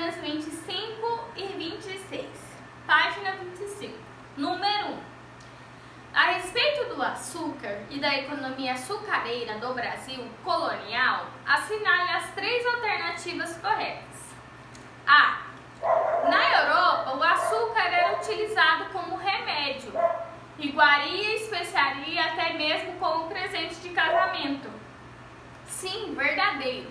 páginas 25 e 26. Página 25. Número 1. A respeito do açúcar e da economia açucareira do Brasil colonial, assinale as 3 alternativas corretas. A. Na Europa, o açúcar era utilizado como remédio, iguaria, especiaria e até mesmo como presente de casamento. Sim, verdadeiro.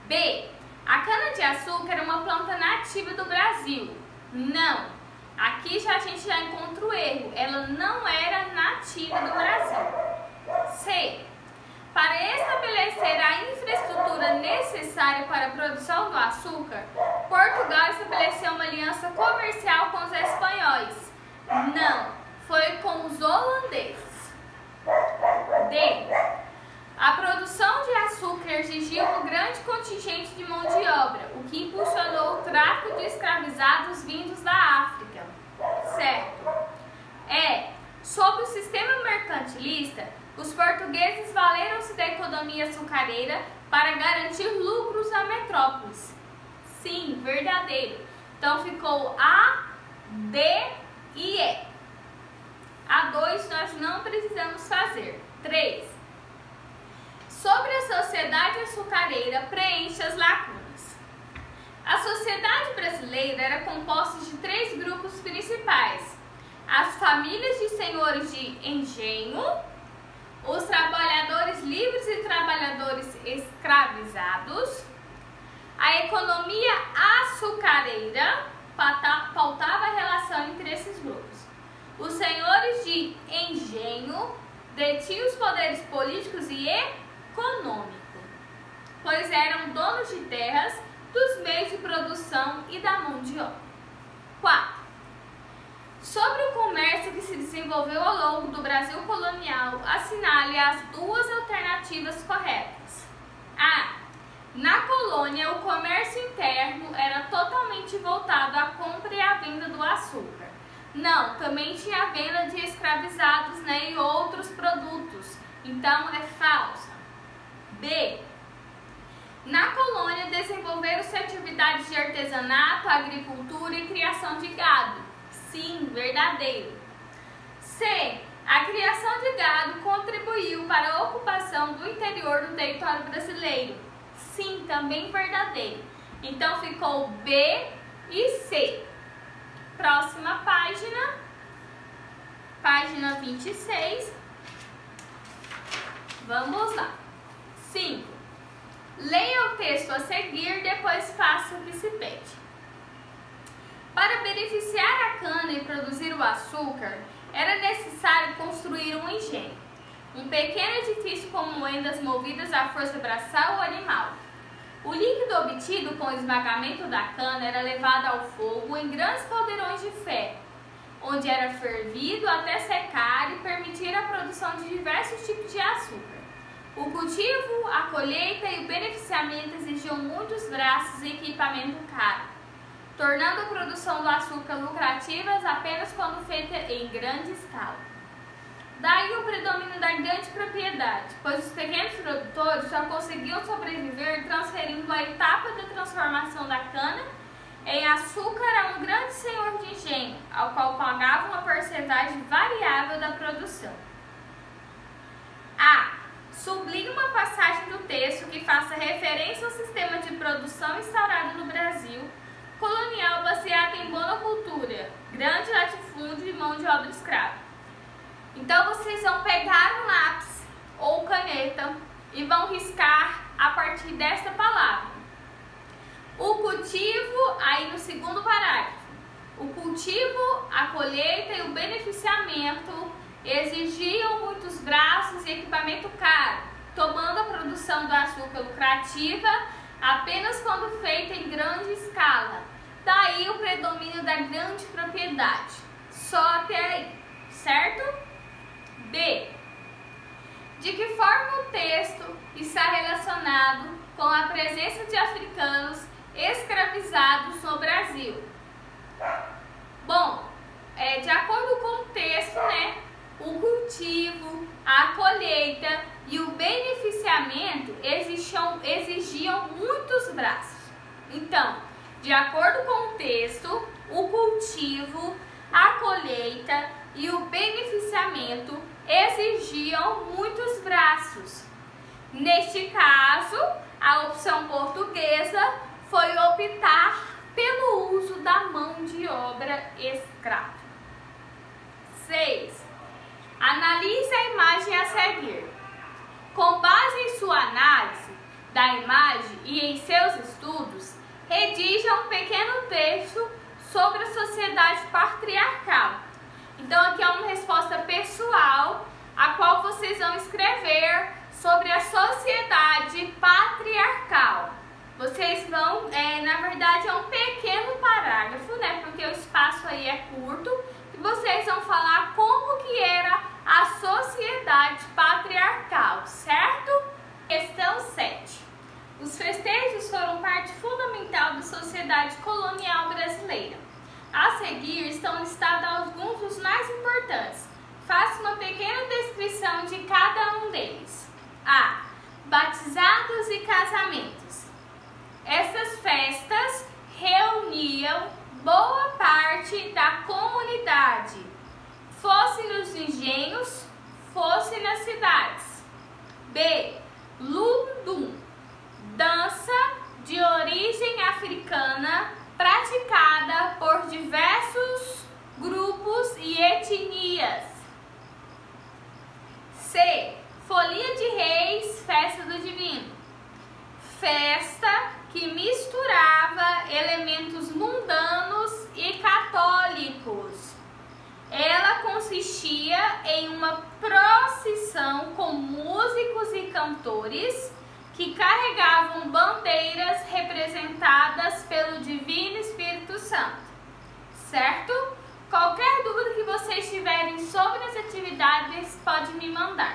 B. A cana-de-açúcar é uma planta nativa do Brasil. Não. Aqui a gente já encontra o erro. Ela não era nativa do Brasil. C. Para estabelecer a infraestrutura necessária para a produção do açúcar, Portugal estabeleceu uma aliança comercial com os espanhóis. Não. Foi com os holandeses. D. A produção de açúcar exigia um grande contingente de mão de obra, o que impulsionou o tráfico de escravizados vindos da África. Certo. E. Sob o sistema mercantilista, os portugueses valeram-se da economia açucareira para garantir lucros a metrópoles. Sim, verdadeiro. Então ficou A, D e E. A 2 nós não precisamos fazer. 3. Sobre a sociedade açucareira, preencha as lacunas. A sociedade brasileira era composta de 3 grupos principais: as famílias de senhores de engenho, os trabalhadores livres e trabalhadores escravizados. A economia açucareira pautava a relação entre esses grupos. Os senhores de engenho detinham os poderes políticos e econômico, pois eram donos de terras, dos meios de produção e da mão de obra. 4. Sobre o comércio que se desenvolveu ao longo do Brasil colonial, assinale as 2 alternativas corretas. A. Na colônia, o comércio interno era totalmente voltado à compra e à venda do açúcar. Não, também tinha a venda de escravizados, né, e outros produtos. Então, é falsa. B. Na colônia, desenvolveram-se atividades de artesanato, agricultura e criação de gado. Sim, verdadeiro. C. A criação de gado contribuiu para a ocupação do interior do território brasileiro. Sim, também verdadeiro. Então, ficou B e C. Próxima página. Página 26. Vamos lá. 5. Leia o texto a seguir, depois faça o que se pede. Para beneficiar a cana e produzir o açúcar, era necessário construir um engenho, um pequeno edifício com moendas movidas à força braçal ou animal. O líquido obtido com o esmagamento da cana era levado ao fogo em grandes caldeirões de ferro, onde era fervido até secar e permitir a produção de diversos tipos de açúcar. O cultivo, a colheita e o beneficiamento exigiam muitos braços e equipamento caro, tornando a produção do açúcar lucrativa apenas quando feita em grande escala. Daí o predomínio da grande propriedade, pois os pequenos produtores só conseguiam sobreviver transferindo a etapa da transformação da cana em açúcar a um grande senhor de engenho, ao qual pagava uma porcentagem variável da produção. A. Sublinhe uma passagem do texto que faça referência ao sistema de produção instaurado no Brasil colonial baseado em monocultura, grande latifúndio e mão de obra escrava. Então vocês vão pegar um lápis ou caneta e vão riscar a partir desta palavra. O cultivo, aí no segundo parágrafo, o cultivo, a colheita e o beneficiamento exigiam muitos braços e equipamento caro, tomando a produção do açúcar lucrativa apenas quando feita em grande escala. Daí o predomínio da grande propriedade. Só até aí, certo? B. De que forma o texto está relacionado com a presença de africanos escravizados no Brasil? Bom, de acordo com o texto, né, o cultivo, a colheita e o beneficiamento exigiam muitos braços. Então, De acordo com o texto, o cultivo, a colheita e o beneficiamento exigiam muitos braços. Neste caso, a opção portuguesa foi optar pelo uso da mão de obra escrava. 6. Analise a imagem a seguir. Com base em sua análise da imagem e em seus estudos, redija um pequeno texto sobre a sociedade patriarcal. Então aqui é uma resposta pessoal, a qual vocês vão escrever sobre a sociedade patriarcal. Vocês vão, na verdade é um pequeno parágrafo, né? Porque o espaço aí é curto, e vocês vão falar como que era a sociedade patriarcal, certo? Questão 7. Os festejos foram parte fundamental da sociedade colonial brasileira. A seguir estão listados alguns dos mais importantes. Faça uma pequena descrição de cada um deles. A. Batizados e casamentos. Essas festas reuniam boa parte da comunidade, fosse nos engenhos, fosse nas cidades. B. Lundum, dança de origem africana praticada por diversos grupos e etnias. C. Folia de Reis, festa do divino. Festa que misturava elementos mundanos e católicos. Ela consistia em uma procissão com músicos e cantores que carregavam bandeiras representadas pelo Divino Espírito Santo. Certo? Qualquer dúvida que vocês tiverem sobre as atividades, pode me mandar.